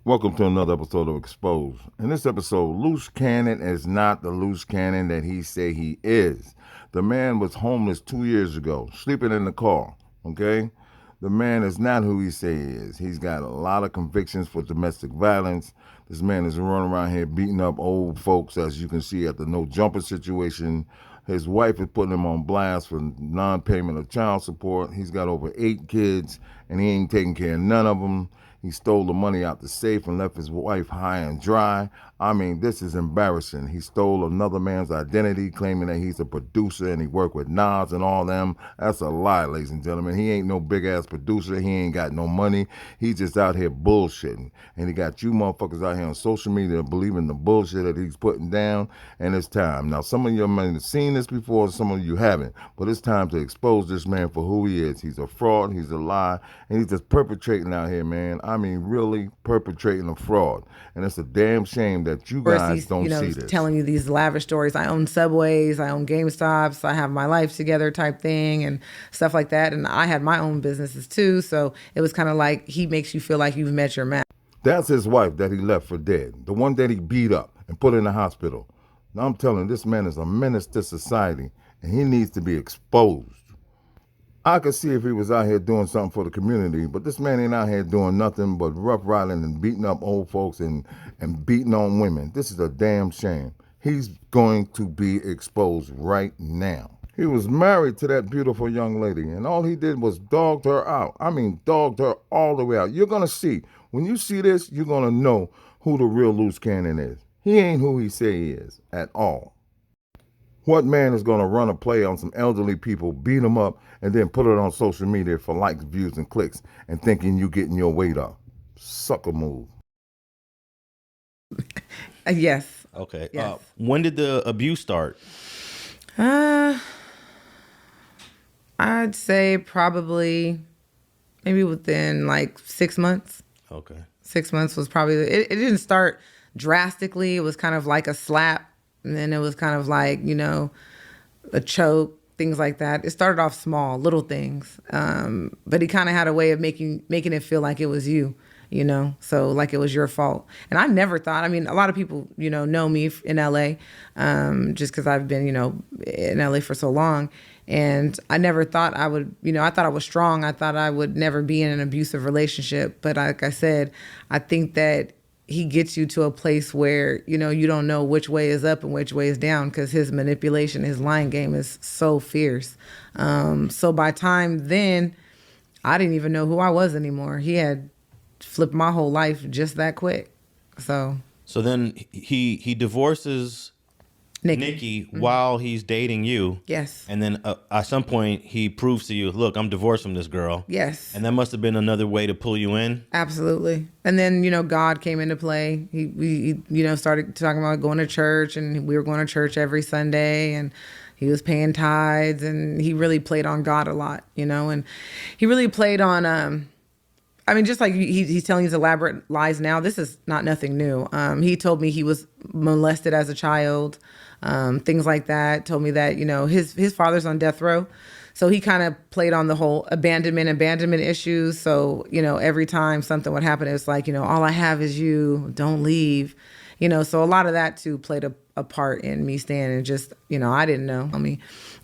Welcome to another episode of Exposed. In this episode, Luce Cannon is not the Luce Cannon that he say he is. The man was homeless 2 years ago, sleeping in the car. Okay, the man is not who he say he is. He's got a lot of convictions for domestic violence. This man is running around here beating up old folks, as you can see at the no jumper situation. His wife is putting him on blast for non-payment of child support. He's got over 8 kids, and he ain't taking care of none of them. He stole the money out the safe and left his wife high and dry. I mean, this is embarrassing. He stole another man's identity, claiming that he's a producer and he worked with Nas and all them. That's a lie, ladies and gentlemen. He ain't no big-ass producer. He ain't got no money. He's just out here bullshitting. And he got you motherfuckers out here on social media believing the bullshit that he's putting down, and it's time. Now, some of you may have seen this before, some of you haven't, but it's time to expose this man for who he is. He's a fraud, he's a lie, and he's just perpetrating out here, man. I mean, really perpetrating a fraud. And it's a damn shame that you course, guys he's, don't see this. telling you these lavish stories. I own Subways, I own GameStops, I have my life together type thing and stuff like that. And I had my own businesses too. So it was kind of like he makes you feel like you've met your match. That's his wife that he left for dead, the one that he beat up and put in the hospital. Now I'm telling you, this man is a menace to society, and he needs to be exposed. I could see if he was out here doing something for the community, but this man ain't out here doing nothing but rough riding and beating up old folks and beating on women. This is a damn shame. He's going to be exposed right now. He was married to that beautiful young lady, and all he did was dogged her out. I mean, dogged her all the way out. You're going to see. When you see this, you're going to know who the real Luce Cannon is. He ain't who he say he is at all. What man is going to run a play on some elderly people, beat them up, and then put it on social media for likes, views, and clicks, and thinking you getting your weight up? Sucker move. Yes. Okay. Yes. When did the abuse start? I'd say probably maybe within like 6 months. Okay. 6 months was probably, it didn't start drastically. It was kind of like a slap. And then it was kind of like, a choke, things like that. It started off small, little things. But he kind of had a way of making it feel like it was you, so like it was your fault. And I never thought, I mean, a lot of people, know me in LA, just because I've been, in LA for so long. And I never thought I would, I thought I was strong. I thought I would never be in an abusive relationship. But like I said, I think that he gets you to a place where, you don't know which way is up and which way is down because his manipulation, his lying game is so fierce. So by time then, I didn't even know who I was anymore. He had flipped my whole life just that quick. So then he divorces Nikki while he's dating you. Yes. And then at some point he proves to you, look, I'm divorced from this girl. Yes. And that must have been another way to pull you in. Absolutely. And then, God came into play. We started talking about going to church, and we were going to church every Sunday, and he was paying tithes, and he really played on God a lot, and he really played on, just like he's telling these elaborate lies now, this is nothing new. He told me he was molested as a child, things like that. Told me that, his father's on death row. So he kind of played on the whole abandonment issues. So, every time something would happen, it's like, all I have is you, don't leave. So a lot of that too played a part in me staying, and just, I didn't know.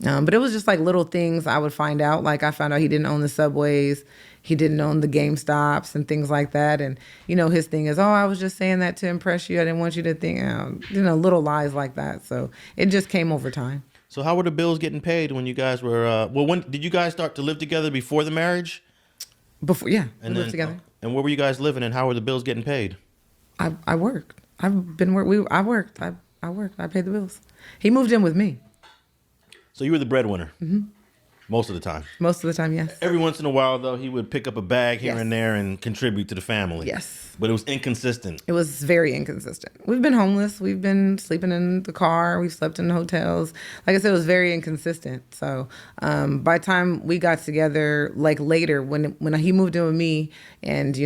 But it was just like little things I would find out. Like I found out he didn't own the Subways. He didn't own the GameStops and things like that. And, his thing is, I was just saying that to impress you. I didn't want you to think, little lies like that. So it just came over time. So how were the bills getting paid when you guys were, when did you guys start to live together before the marriage? Before, yeah, And we then, lived together. And where were you guys living, and how were the bills getting paid? I worked. I've been I worked. I worked. I paid the bills. He moved in with me. So you were the breadwinner. Mm-hmm. Most of the time. Most of the time, yes. Every once in a while, though, he would pick up a bag here Yes. and there and contribute to the family. Yes. But it was inconsistent. It was very inconsistent. We've been homeless. We've been sleeping in the car. We've slept in hotels. Like I said, it was very inconsistent. So by the time we got together, like later, when he moved in with me and,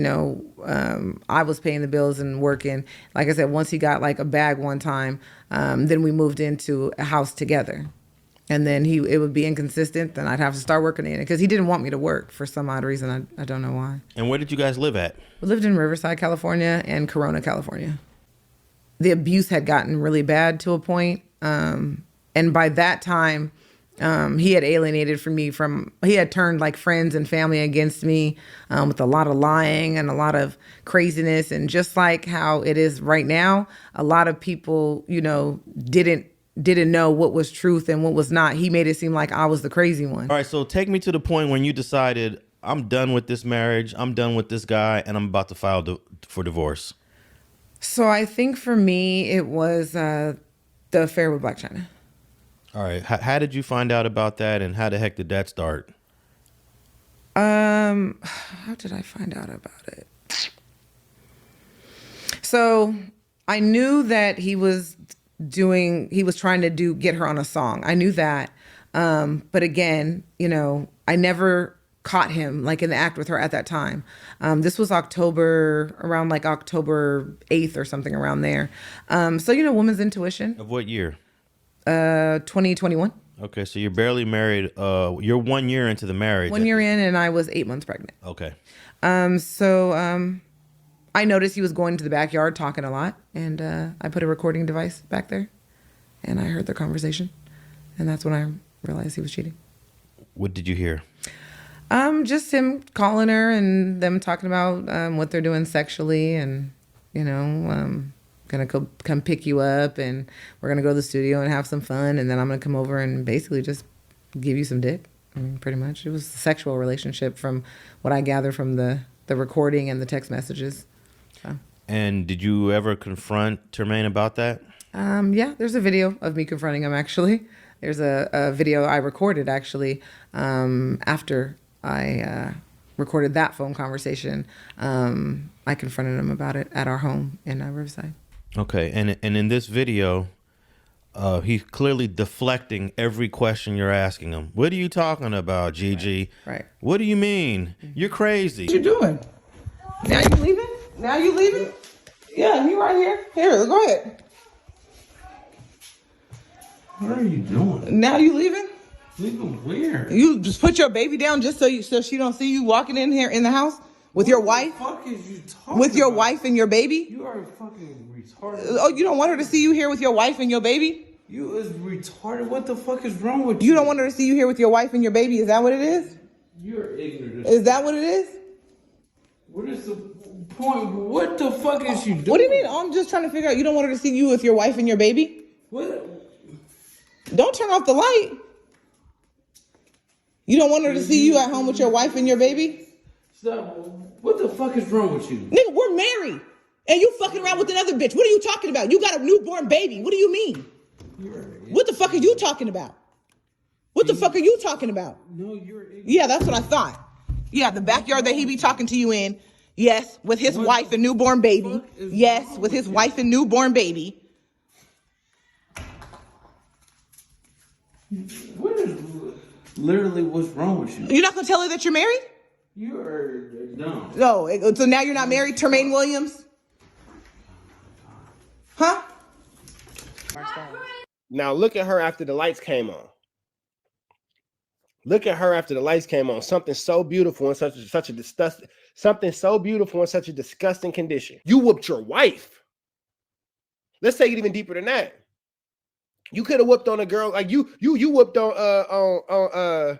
I was paying the bills and working, like I said, once he got like a bag one time, then we moved into a house together. and then it would be inconsistent. Then I'd have to start working in it because he didn't want me to work for some odd reason. I don't know why. And where did you guys live at? We lived in Riverside, California, and Corona, California. The abuse had gotten really bad to a point, and by that time, he had alienated from me. He had turned like friends and family against me, with a lot of lying and a lot of craziness. And just like how it is right now, a lot of people, didn't know what was truth and what was not. He made it seem like I was the crazy one. All right, so take me to the point when you decided, I'm done with this marriage, I'm done with this guy, and I'm about to file for divorce. So I think for me, it was the affair with Black China. All right, how did you find out about that, and how the heck did that start? How did I find out about it? So I knew that he was trying to get her on a song. I knew that. But again, I never caught him like in the act with her at that time. This was around like October 8th or something around there. So, woman's intuition. Of what year? 2021. Okay, so you're barely married. You're 1 year into the marriage. 1 year in, and I was 8 months pregnant. Okay. So I noticed he was going to the backyard talking a lot, and I put a recording device back there, and I heard their conversation, and that's when I realized he was cheating. What did you hear? Just him calling her and them talking about what they're doing sexually, and gonna come pick you up, and we're gonna go to the studio and have some fun, and then I'm gonna come over and basically just give you some dick. I mean, pretty much it was a sexual relationship from what I gathered from the recording and the text messages. So. And did you ever confront Termaine about that? Yeah, there's a video of me confronting him, actually. There's a video I recorded, actually, after I recorded that phone conversation. I confronted him about it at our home in Riverside. Okay, and in this video, he's clearly deflecting every question you're asking him. What are you talking about, Gigi? Right. What do you mean? You're crazy. What you doing? Now you leaving? Now you leaving? Yeah, you right here. Here, go ahead. What are you doing? Now you leaving? Leaving where? You just put your baby down just so she don't see you walking in here in the house with your wife? What the fuck is you talking With your about? wife and your baby? You are fucking retarded. Oh, you don't want her to see you here with your wife and your baby? You is retarded. What the fuck is wrong with you? You don't want her to see you here with your wife and your baby? Is that what it is? You're ignorant. Is that what it is? What is the point? What the fuck is you doing? What do you mean? I'm just trying to figure out. You don't want her to see you with your wife and your baby? What? Don't turn off the light. You don't want her to see you at home with your wife and your baby? Stop. What the fuck is wrong with you? Nigga, we're married. And you fucking around with another bitch. What are you talking about? You got a newborn baby. What do you mean? What the fuck are you talking about? What the fuck are you talking about? No, you're ignorant. Yeah, that's what I thought. Yeah, the backyard that he be talking to you in. Yes, with his wife and newborn baby. Yes, with his wife and newborn baby. What is literally what's wrong with you? You're not gonna tell her that you're married? You are dumb. No, so now you're not married, Termaine Williams? Huh? Now look at her after the lights came on. Look at her after the lights came on. Something so beautiful in such a disgusting, something so beautiful in such a disgusting condition. You whooped your wife. Let's take it even deeper than that. You could have whooped on a girl like you whooped on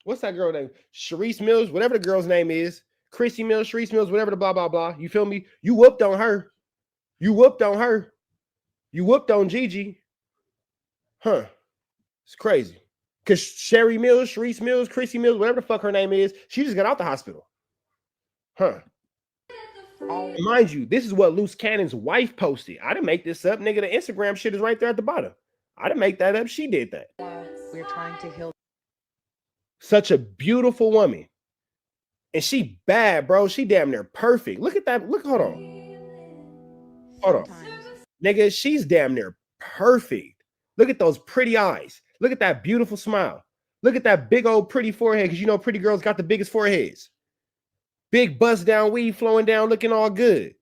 what's that girl name? Sharice Mills, whatever the girl's name is. Chrissy Mills, Sharice Mills, whatever the blah blah blah. You feel me? You whooped on her. You whooped on her. You whooped on Gigi. Huh. It's crazy. Because Sherry Mills, Sharice Mills, Chrissy Mills, whatever the fuck her name is, she just got out the hospital. Huh. And mind you, this is what Luce Cannon's wife posted. I didn't make this up. Nigga, the Instagram shit is right there at the bottom. I didn't make that up. She did that. We're trying to heal. Such a beautiful woman. And she bad, bro. She damn near perfect. Look at that. Look, hold on. Hold on. Nigga, she's damn near perfect. Look at those pretty eyes. Look at that beautiful smile. Look at that big old pretty forehead, because you know pretty girls got the biggest foreheads. Big bust down weave flowing down, looking all good.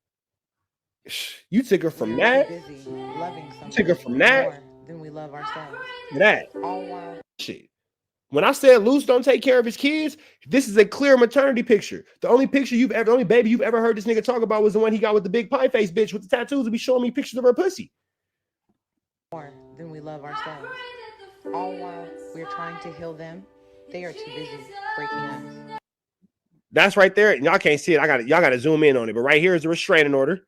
You took her from that. Busy loving Took her from that than we love ourselves. That All while shit. When I said Luce don't take care of his kids, this is a clear maternity picture. The only baby you've ever heard this nigga talk about was the one he got with the big pie face bitch with the tattoos and be showing me pictures of her pussy. more than we love ourselves. All while we're trying to heal them, they are too busy breaking us. That's right there. Y'all can't see it. Y'all gotta zoom in on it. But right here is the restraining order.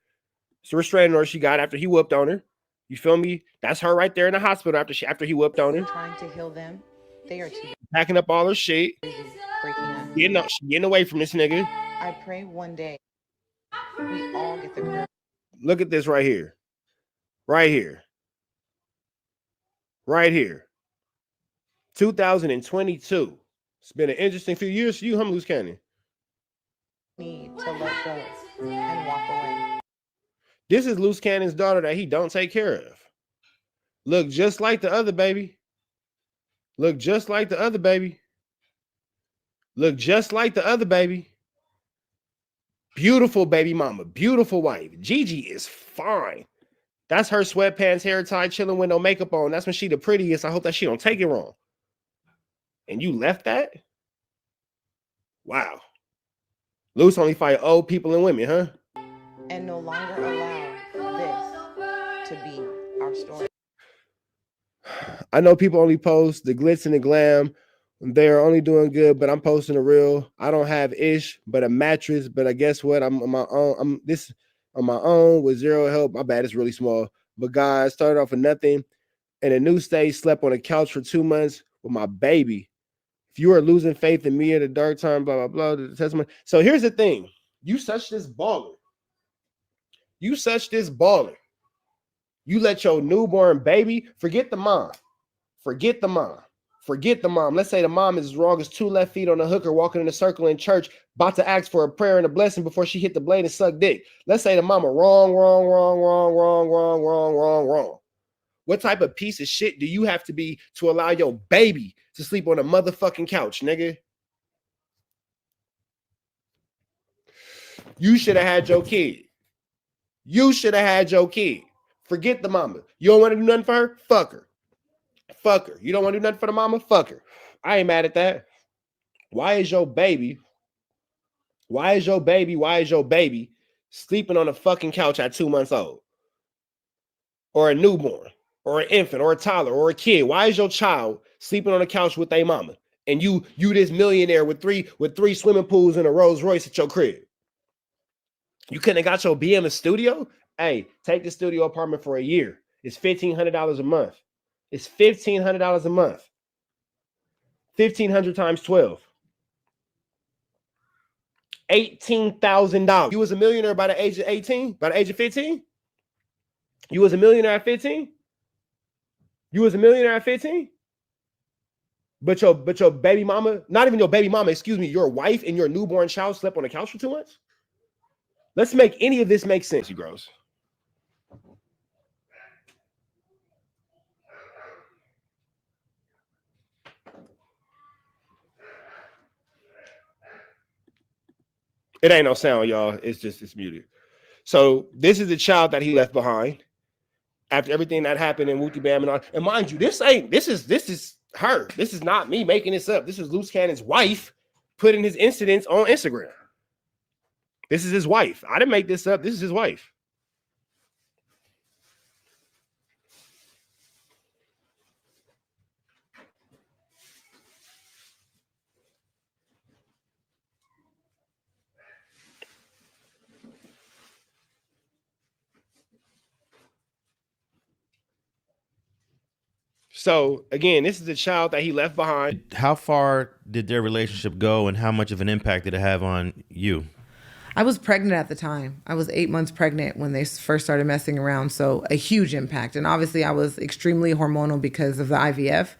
It's the restraining order she got after he whooped on her. You feel me? That's her right there in the hospital after he whooped on her. Trying to heal them, they are too Packing up all her shit. busy breaking us. Getting away from this nigga. I pray one day we all get the courage. Look at this right here. Right here. Right here. 2022. It's been an interesting few years for you, Luce Cannon. Need to let go and walk away. This is Luce Cannon's daughter that he don't take care of. Look just like the other baby. Look just like the other baby. Look just like the other baby. Beautiful baby mama. Beautiful wife. Gigi is fine. That's her sweatpants, hair tied, chilling with no makeup on. That's when she the prettiest. I hope that she don't take it wrong. And you left that? Wow. Luce only fight old people and women, huh? And no longer allow this to be our story. I know people only post the glitz and the glam. They're only doing good, but I'm posting the real. I don't have ish, but a mattress. But I guess what? I'm on my own. I'm this on my own with zero help. My bad, it's really small. But guys, started off with nothing. In a new stage, slept on a couch for 2 months with my baby. If you are losing faith in me at a dark time, blah, blah, blah, the testimony. So here's the thing. You such this baller. You such this baller. You let your newborn baby, forget the mom. Forget the mom. Forget the mom. Let's say the mom is as wrong as 2 left feet on a hooker walking in a circle in church, about to ask for a prayer and a blessing before she hit the blade and suck dick. Let's say the mama wrong. What type of piece of shit do you have to be to allow your baby to sleep on a motherfucking couch, nigga? You should have had your kid. You should have had your kid. Forget the mama. You don't want to do nothing for her? Fuck her. Fuck her. You don't want to do nothing for the mama? Fuck her. I ain't mad at that. Why is your baby sleeping on a fucking couch at 2 months old? Or a newborn, or an infant, or a toddler, or a kid? Why is your child sleeping on a couch with a mama? And you this millionaire with three swimming pools and a Rolls Royce at your crib. You couldn't have got your BM a studio? Hey, take the studio apartment for a year. It's $1,500 a month. It's $1,500 a month. 1,500 times 12. $18,000. You was a millionaire by the age of 18? By the age of 15? You was a millionaire at 15? You was a millionaire at 15? But your baby mama, not even your baby mama, excuse me, your wife and your newborn child slept on the couch for 2 months? Let's make any of this make sense, you gross. It ain't no sound, y'all. It's muted. So this is the child that he left behind after everything that happened in Wooty Bam and all. And mind you, this is her. This is not me making this up. This is Luce Cannon's wife putting his incidents on Instagram. This is his wife. I didn't make this up. This is his wife. So again, this is the child that he left behind. How far did their relationship go, and how much of an impact did it have on you? I was pregnant at the time. I was 8 months pregnant when they first started messing around. So a huge impact. And obviously I was extremely hormonal because of the IVF,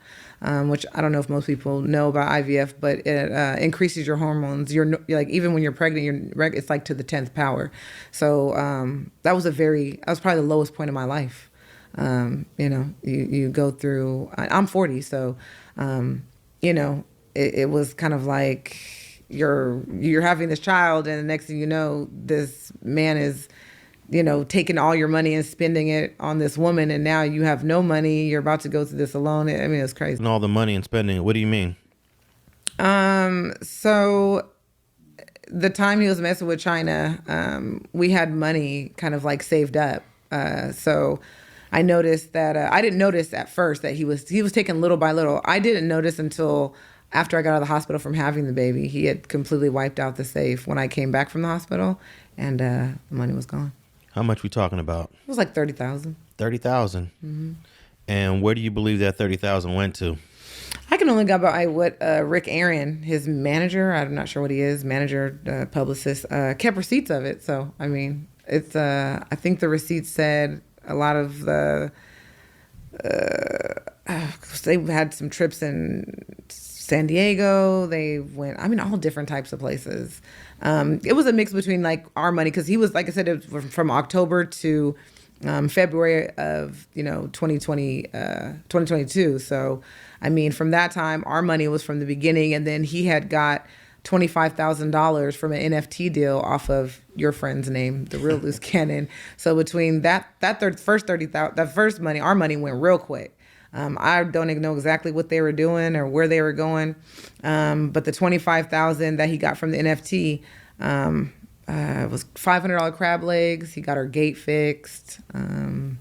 which I don't know if most people know about IVF, but it increases your hormones. You're like, even when you're pregnant, it's like to the 10th power. So that was probably the lowest point of my life. You go through, I'm 40. So, it was kind of like, you're having this child, and the next thing you know, this man is taking all your money and spending it on this woman, and now you have no money. You're about to go through this alone. I mean, it's crazy. And all the money and spending it. What do you mean? So the time he was messing with China, we had money kind of like saved up. So I noticed that I didn't notice at first that he was taking little by little. I didn't notice until after I got out of the hospital from having the baby. He had completely wiped out the safe when I came back from the hospital, and the money was gone. How much we talking about? It was like 30,000. 30,000. Mm-hmm. And where do you believe that 30,000 went to? I can only go by what Rick Aaron, his manager, I'm not sure what he is, manager, publicist, kept receipts of it. So, I mean, it's, I think the receipts said a lot of the, they had some trips in San Diego. They went, all different types of places. It was a mix between like our money, because he was, like I said, it was from October to February of 2022. So from that time, our money was from the beginning, and then he had got $25,000 from an NFT deal off of your friend's name, the real Luce Cannon. So between first 30,000, that first money, our money went real quick. I don't even know exactly what they were doing or where they were going, but the $25,000 that he got from the NFT was $500 crab legs. He got our gate fixed. I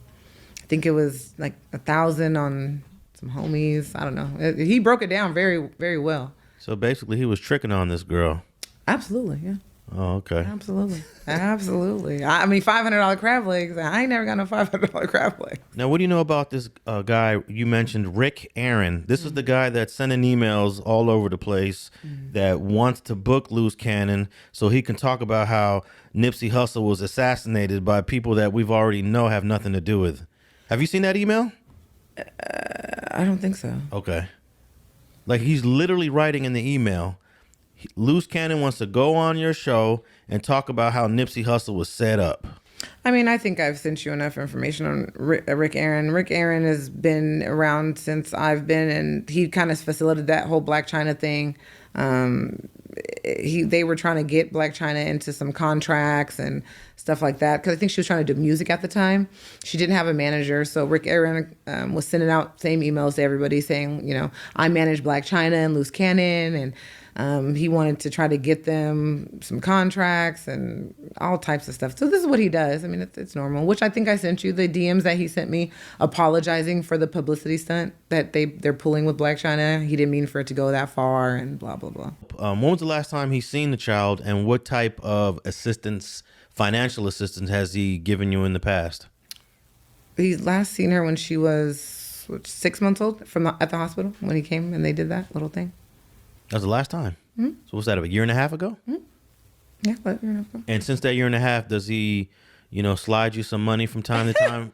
think it was like $1,000 on some homies. I don't know. He broke it down very, very well. So basically, he was tricking on this girl. Absolutely, yeah. Oh, okay. Absolutely. $500 crab legs. I ain't never got no $500 crab legs. Now, what do you know about this guy you mentioned, Rick Aaron? This is the guy that's sending emails all over the place that wants to book Luce Cannon so he can talk about how Nipsey Hussle was assassinated by people that we've already know have nothing to do with. Have you seen that email? I don't think so. Okay. Like, he's literally writing in the email, Luce Cannon wants to go on your show and talk about how Nipsey Hussle was set up. I think I've sent you enough information on Rick Aaron. Rick Aaron has been around since I've been, and he kind of facilitated that whole Black China thing. They were trying to get Black China into some contracts and stuff like that, because I think she was trying to do music at the time. She didn't have a manager, so Rick Aaron was sending out same emails to everybody saying, I manage Black China and Luce Cannon, and he wanted to try to get them some contracts and all types of stuff. So this is what he does. It's normal, which I think I sent you the DMs that he sent me apologizing for the publicity stunt that they're pulling with Black China. He didn't mean for it to go that far and blah, blah, blah. When was the last time he's seen the child, and what type of assistance, financial assistance, has he given you in the past? He last seen her when she was 6 months old at the hospital when he came and they did that little thing. That was the last time. Mm-hmm. So what's that, a year and a half ago? Mm-hmm. Yeah, about a year and a half ago. And since that year and a half, does he, slide you some money from time to time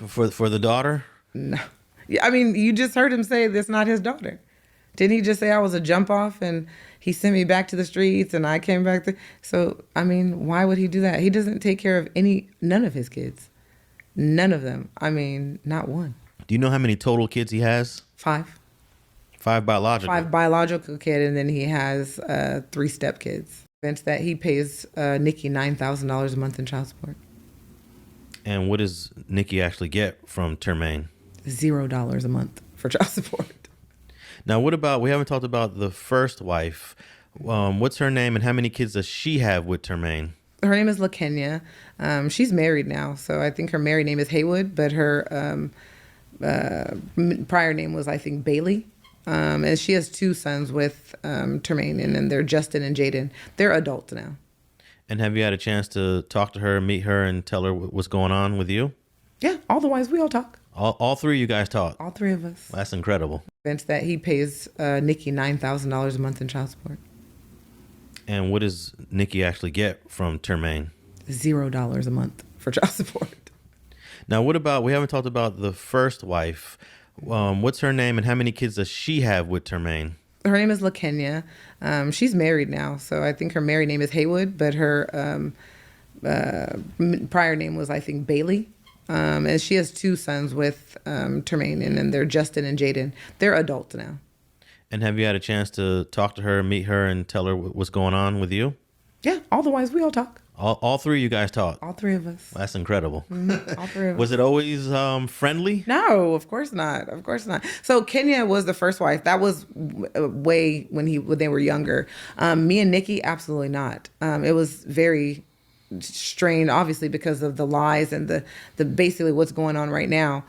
for the daughter? No. Yeah, you just heard him say that's not his daughter. Didn't he just say I was a jump off and he sent me back to the streets and I came back to... So, why would he do that? He doesn't take care of none of his kids. None of them. Not one. Do you know how many total kids he has? 5. 5 biological? 5 biological kids, and then he has 3 step kids. That he pays Nikki $9,000 a month in child support. And what does Nikki actually get from Termaine? $0 a month for child support. Now, what about, we haven't talked about the first wife. What's her name and how many kids does she have with Termaine? Her name is LaKenya. She's married now, so I think her married name is Haywood, but her prior name was, I think, Bailey. And she has 2 sons with Termaine, and then they're Justin and Jaden. They're adults now. And have you had a chance to talk to her, meet her, and tell her what's going on with you? Yeah, all the wives, we all talk. All 3 of you guys talk? All 3 of us. That's incredible. That he pays Nikki $9,000 a month in child support. And what does Nikki actually get from Termaine? $0 a month for child support. Now, what about, we haven't talked about the first wife. What's her name and how many kids does she have with Termaine? Her name is LaKenya. She's married now, so I think her married name is Haywood, but her prior name was, I think, Bailey. And she has 2 sons with Termaine, and then they're Justin and Jaden. They're adults now. And have you had a chance to talk to her, meet her, and tell her what's going on with you? Yeah, all the wives, we all talk. All three of you guys talked. All three of us. That's incredible. All three of us. Was it always friendly? No, of course not. Of course not. So Kenya was the first wife. That was way when they were younger. Me and Nikki, absolutely not. It was very strained, obviously, because of the lies and the basically what's going on right now.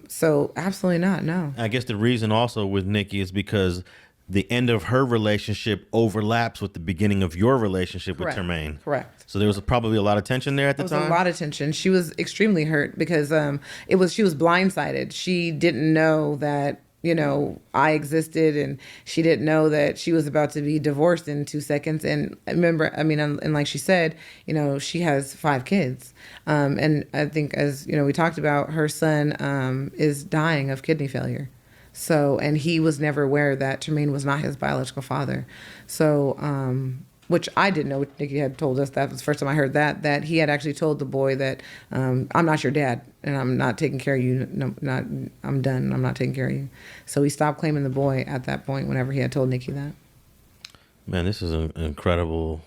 So absolutely not. No. I guess the reason also with Nikki is because the end of her relationship overlaps with the beginning of your relationship Correct. with Termaine. Correct. So there was probably a lot of tension there at the There was time. a lot of tension. She was extremely hurt because she was blindsided. She didn't know that, I existed, and she didn't know that she was about to be divorced in 2 seconds. And and like she said, she has 5 kids. And I think, as we talked about, her son is dying of kidney failure. So, and he was never aware that Termaine was not his biological father. So, which I didn't know. Nikki had told us, that was the first time I heard that he had actually told the boy that, I'm not your dad and I'm not taking care of you. No, I'm done. I'm not taking care of you. So he stopped claiming the boy at that point whenever he had told Nikki that. Man, this is an incredible,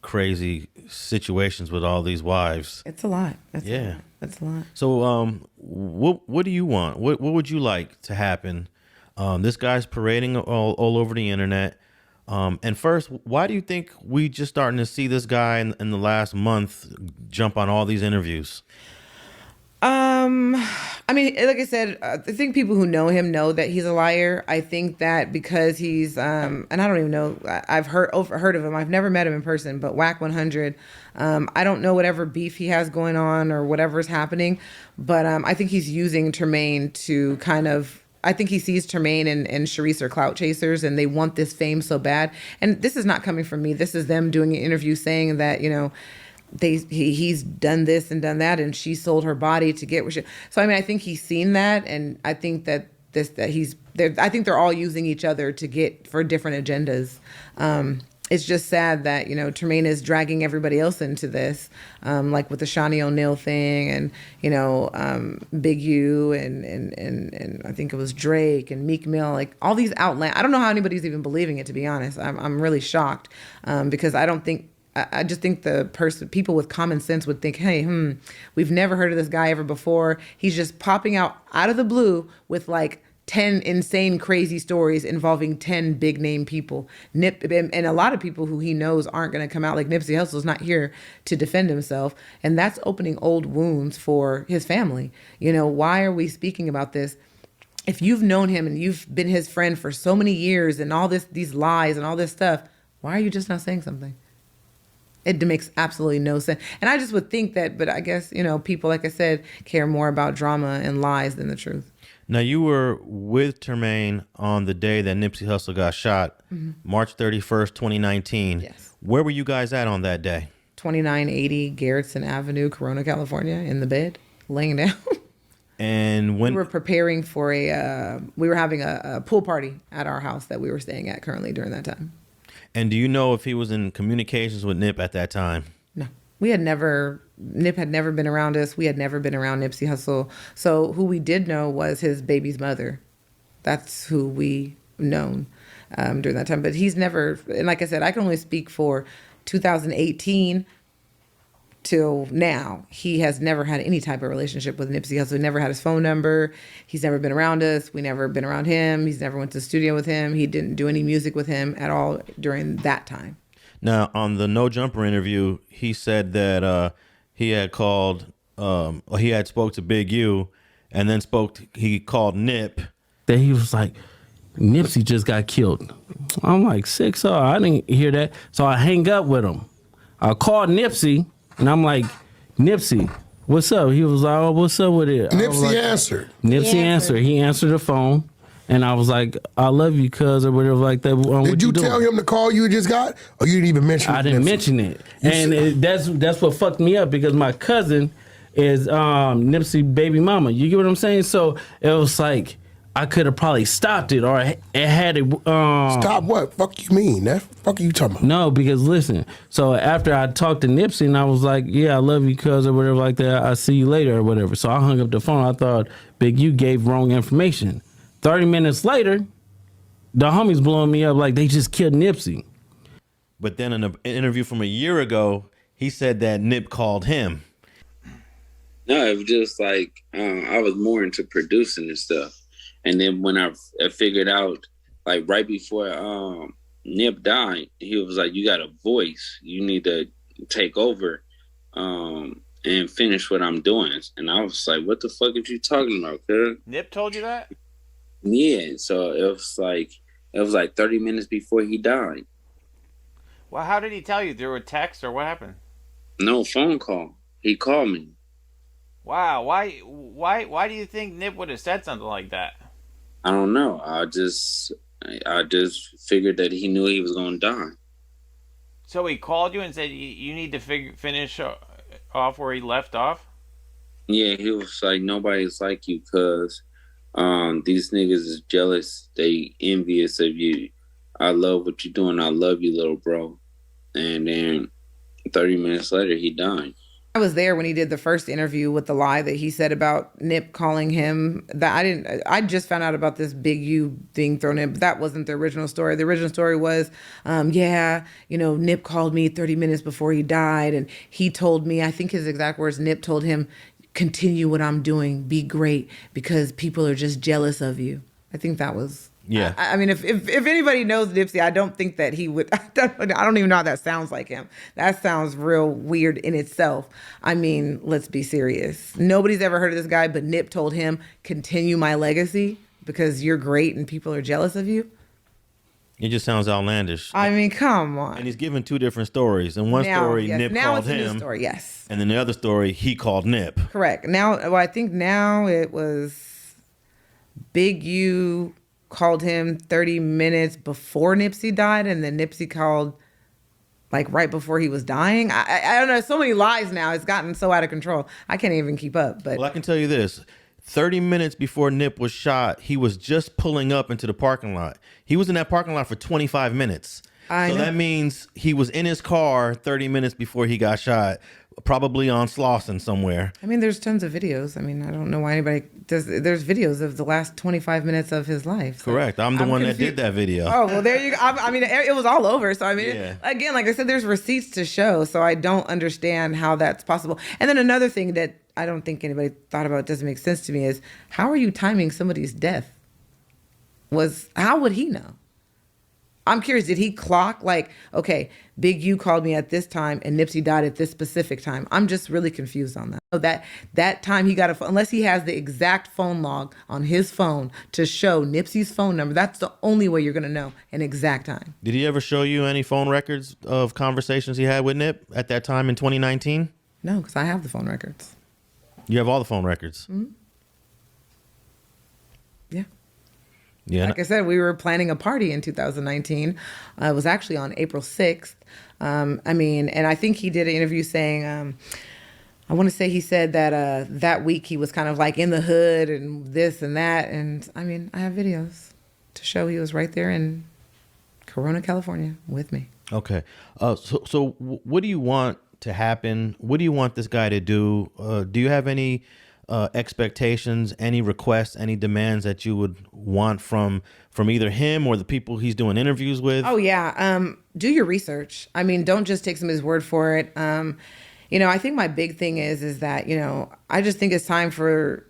crazy situations with all these wives. It's a lot. It's a lot. So, what do you want? What would you like to happen? This guy's parading all over the internet. And first, why do you think we just starting to see this guy in the last month jump on all these interviews? Like I said, I think people who know him know that he's a liar. I think that because he's, and I don't even know, I've heard of him. I've never met him in person, but Whack 100, I don't know whatever beef he has going on or whatever's happening, but I think he's using Termaine to I think he sees Termaine and Sharice are clout chasers, and they want this fame so bad. And this is not coming from me. This is them doing an interview saying that, he's done this and done that, and she sold her body to get what she. So I think he's seen that, and I think that I think they're all using each other to get for different agendas. It's just sad that, Termaine is dragging everybody else into this, like with the Shawnee O'Neal thing and, Big U and I think it was Drake and Meek Mill, like all these outland. I don't know how anybody's even believing it, to be honest. I'm really shocked because I just think people with common sense would think, hey, we've never heard of this guy ever before. He's just popping out of the blue with like 10 insane, crazy stories involving 10 big name people. And a lot of people who he knows aren't going to come out. Like Nipsey Hussle is not here to defend himself. And that's opening old wounds for his family. Why are we speaking about this? If you've known him and you've been his friend for so many years and all these lies and all this stuff, why are you just not saying something? It makes absolutely no sense. And I just would think that, but I guess, people, like I said, care more about drama and lies than the truth. Now, you were with Termaine on the day that Nipsey Hussle got shot, March 31st, 2019. Yes. Where were you guys at on that day? 2980 Garrettson Avenue, Corona, California, in the bed, laying down. And when we were preparing for we were having a pool party at our house that we were staying at currently during that time. And do you know if he was in communications with Nip at that time? No. Nip had never been around us. We had never been around Nipsey Hussle. So who we did know was his baby's mother. That's who we known during that time. But he's never, and like I said, I can only speak for 2018 till now. He has never had any type of relationship with Nipsey Hussle. He never had his phone number. He's never been around us. We never been around him. He's never went to the studio with him. He didn't do any music with him at all during that time. Now, on the No Jumper interview, he said that he had called, he had spoke to Big U, and then he called Nip. That he was like, Nipsey just got killed. I'm like, 6-0. I didn't hear that. So I hang up with him. I called Nipsey, and I'm like, Nipsey, what's up? He was like, oh, what's up with it? Nipsey answered. Nipsey answered. He answered the phone. And I was like, I love you, cuz, or whatever like that. Did you tell him the call you just got? Or you didn't even mention it? I didn't mention it. And that's what fucked me up, because my cousin is Nipsey baby mama. You get what I'm saying? So it was like, I could have probably stopped it, or it had it. Stop what? Fuck you mean? That fuck are you talking about? No, because listen. So after I talked to Nipsey, and I was like, yeah, I love you, cuz, or whatever like that. I'll see you later, or whatever. So I hung up the phone. I thought Big U gave wrong information. 30 minutes later, the homies blowing me up like they just killed Nipsey. But then in an interview from a year ago, he said that Nip called him. No, it was just like I was more into producing and stuff. And then when I figured out, like right before Nip died, he was like, "You got a voice. You need to take over and finish what I'm doing." And I was like, "What the fuck are you talking about, cuz?" Nip told you that? Yeah. So it was like 30 minutes before he died. Well, how did he tell you? Through a text or what happened? No phone call. He called me. Wow. Why do you think Nip would have said something like that? I don't know. I just figured that he knew he was gonna die. So he called you and said you need to finish off where he left off? Yeah, he was like, "Nobody's like you, cuz these niggas is jealous. They envious of you. I love what you're doing. I love you, little bro." And then 30 minutes later, he died. I was there when he did the first interview with the lie that he said about Nip calling him. That I just found out about this Big U thing thrown in, but that wasn't the original story. The original story was, Nip called me 30 minutes before he died, and he told me, I think his exact words, Nip told him, "Continue what I'm doing, be great, because people are just jealous of you." I think that was. Yeah. I mean, if anybody knows Nipsey, I don't think that he would. I don't even know how that sounds like him. That sounds real weird in itself. I mean, let's be serious. Nobody's ever heard of this guy, but Nip told him, "Continue my legacy because you're great and people are jealous of you." It just sounds outlandish. I mean, come on. And he's giving two different stories. In one story, yes. Nip now called it's a him. new story. Yes. And then the other story, he called Nip. Correct. Now, well, I think now it was Big U called him 30 minutes before Nipsey died, and then Nipsey called like right before he was dying. I don't know. So many lies now. It's gotten so out of control. I can't even keep up. But Well, I can tell you this. 30 minutes before Nip was shot, he was just pulling up into the parking lot. He was in that parking lot for 25 minutes. I So know. that means he was in his car 30 minutes before he got shot, probably on Slauson somewhere. I mean, there's tons of videos. I mean, I don't know why anybody does. There's videos of the last 25 minutes of his life. So Correct. I'm the one that confused. did that video. Oh, well, there you go. I mean, it was all over. So, I mean, Yeah. again, like I said, there's receipts to show. So I don't understand how that's possible. And then another thing that I don't think anybody thought about, doesn't make sense to me, is how are you timing somebody's death? How would he know? I'm curious, did he clock like, okay, Big U called me at this time and Nipsey died at this specific time? I'm just really confused on that. So that time he got unless he has the exact phone log on his phone to show Nipsey's phone number, that's the only way you're going to know an exact time. Did he ever show you any phone records of conversations he had with Nip at that time in 2019? No, because I have the phone records. You have all the phone records. Yeah. Yeah. Like I said, we were planning a party in 2019. It was actually on April 6th. And I think he did an interview saying, I want to say he said that that week he was kind of like in the hood and this and that. And I mean, I have videos to show he was right there in Corona, California with me. Okay. So what do you want to happen? What do you want this guy to do? Do you have any expectations, any requests, any demands that you would want from either him or the people he's doing interviews with? Oh yeah. Do your research. I mean, don't just take somebody's word for it. I think my big thing is that, I just think it's time for,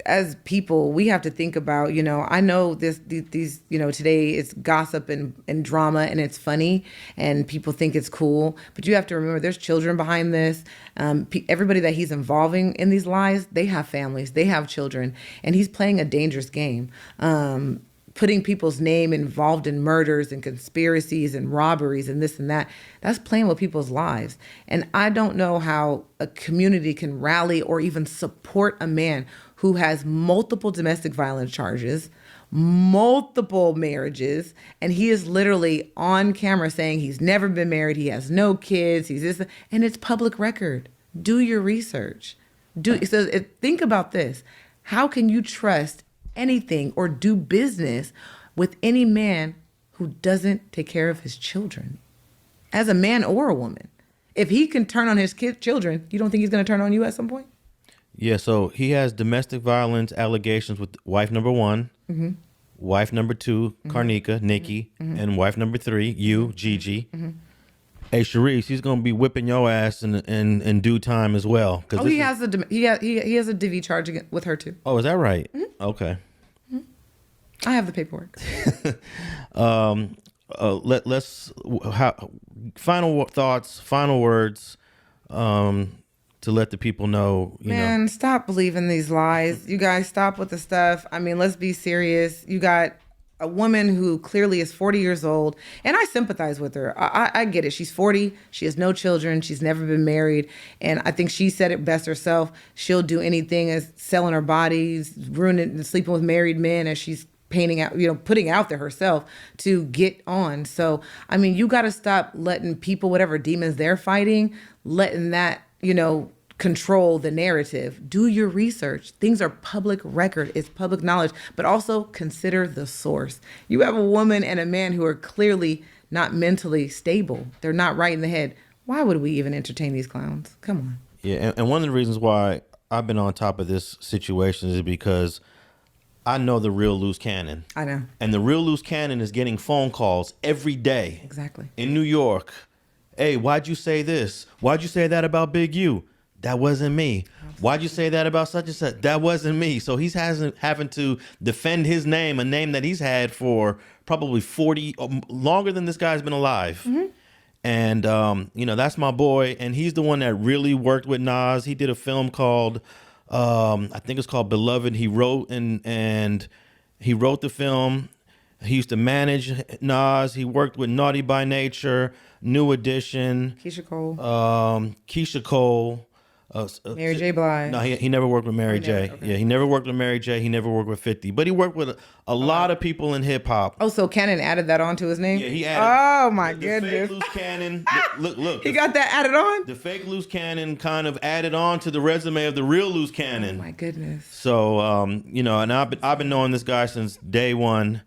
as people, we have to think about, I know these, today it's gossip and drama and it's funny and people think it's cool, but you have to remember there's children behind this. Everybody that he's involving in these lies, they have families, they have children, and he's playing a dangerous game. Putting people's name involved in murders and conspiracies and robberies and this and that, that's playing with people's lives. And I don't know how a community can rally or even support a man who has multiple domestic violence charges, multiple marriages, and he is literally on camera saying he's never been married, he has no kids, he's this, and it's public record. Do your research. Think about this. How can you trust anything or do business with any man who doesn't take care of his children, as a man or a woman? If he can turn on his children, you don't think he's going to turn on you at some point? Yeah, so he has domestic violence allegations with wife number one. wife number 2, Karnika, Nikki, and wife number 3, you, Gigi. Hey, Sharice, he's gonna be whipping your ass in due time as well. Oh, he has a divvy charge with her too. Oh, is that right? Okay. I have the paperwork. Final thoughts, final words, to let the people know. Man, stop believing these lies. You guys, stop with the stuff. I mean, let's be serious. You got a woman who clearly is 40 years old, and I sympathize with her. I get it. She's 40. She has no children. She's never been married. And I think she said it best herself. She'll do anything as selling her bodies, ruining, sleeping with married men as she's painting out, putting out there herself to get on. So, I mean, you got to stop letting people, whatever demons they're fighting, letting that, control the narrative. Do your research. Things are public record. It's public knowledge, but also consider the source. You have a woman and a man who are clearly not mentally stable. They're not right in the head. Why would we even entertain these clowns? Come on. Yeah, and one of the reasons why I've been on top of this situation is because I know the real Luce Cannon. I know. And the real Luce Cannon is getting phone calls every day. Exactly. In New York. Hey, why'd you say this? Why'd you say that about Big U? That wasn't me. Why'd you say that about such and such? That wasn't me. So he's having to defend his name, a name that he's had for probably 40, longer than this guy's been alive. And, that's my boy. And he's the one that really worked with Nas. He did a film called, I think it's called Beloved. He wrote and he wrote the film. He used to manage Nas. He worked with Naughty by Nature, New Edition. Keisha Cole. Mary J. Blige. No, he never worked with Mary J. Okay. Yeah, he never worked with Mary J. He never worked with 50. But he worked with a lot of people in hip hop. Oh, so Cannon added that onto his name? Yeah, he added. Oh, my the goodness. fake Luce Cannon. Look. He got that added on? The fake Luce Cannon kind of added on to the resume of the real Luce Cannon. Oh, my goodness. So, and I've been knowing this guy since day one.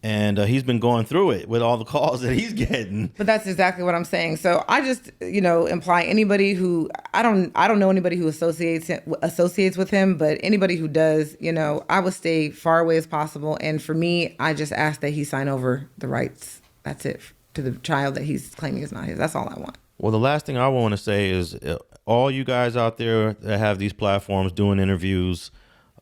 And he's been going through it with all the calls that he's getting. But that's exactly what I'm saying. So I just, imply anybody who I don't know anybody who associates with him, but anybody who does, I would stay far away as possible. And for me, I just ask that he sign over the rights. That's it, to the child that he's claiming is not his. That's all I want. Well, the last thing I want to say is all you guys out there that have these platforms doing interviews,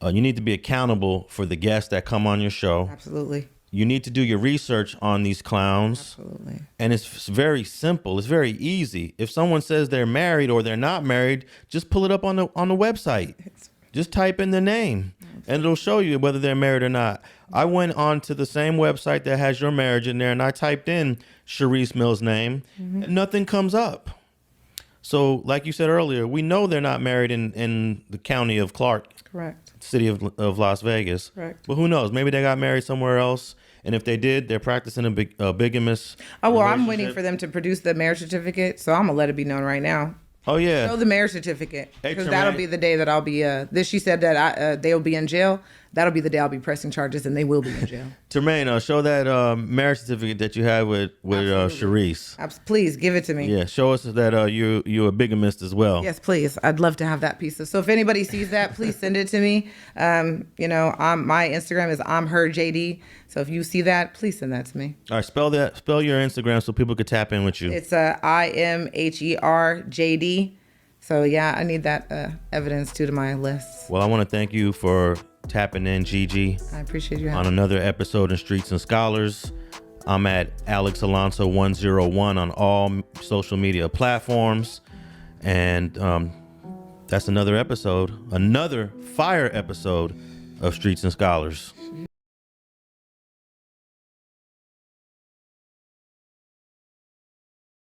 you need to be accountable for the guests that come on your show. Absolutely. You need to do your research on these clowns. Absolutely. And it's very simple. It's very easy. If someone says they're married or they're not married, just pull it up on the website. Just type in the name and it'll show you whether they're married or not. I went on to the same website that has your marriage in there and I typed in Sharice Mills' name and nothing comes up. So like you said earlier, we know they're not married in the county of Clark. Correct. City of Las Vegas. Correct. But who knows? Maybe they got married somewhere else. And if they did, they're practicing a bigamous. Oh, well, I'm waiting for them to produce the marriage certificate. So I'm going to let it be known right now. Oh, yeah. Show the marriage certificate. Because Hey, that'll Tremaine. be the day that I'll be, she said that they'll be in jail. That'll be the day I'll be pressing charges and they will be in jail. Tremaine, show that marriage certificate that you had with Sharice. Please give it to me. Yeah, show us that you're a bigamist as well. Yes, please. I'd love to have that piece. So if anybody sees that, please send it to me. My Instagram is I'mHerJD. So if you see that, please send that to me. All right, spell your Instagram so people could tap in with you. It's I'mHerJD. So yeah, I need that evidence too to my list. Well, I want to thank you for tapping in, Gigi. I appreciate you On having me. another episode of Streets and Scholars. I'm at Alex Alonso 101 on all social media platforms. And that's another episode, another fire episode of Streets and Scholars.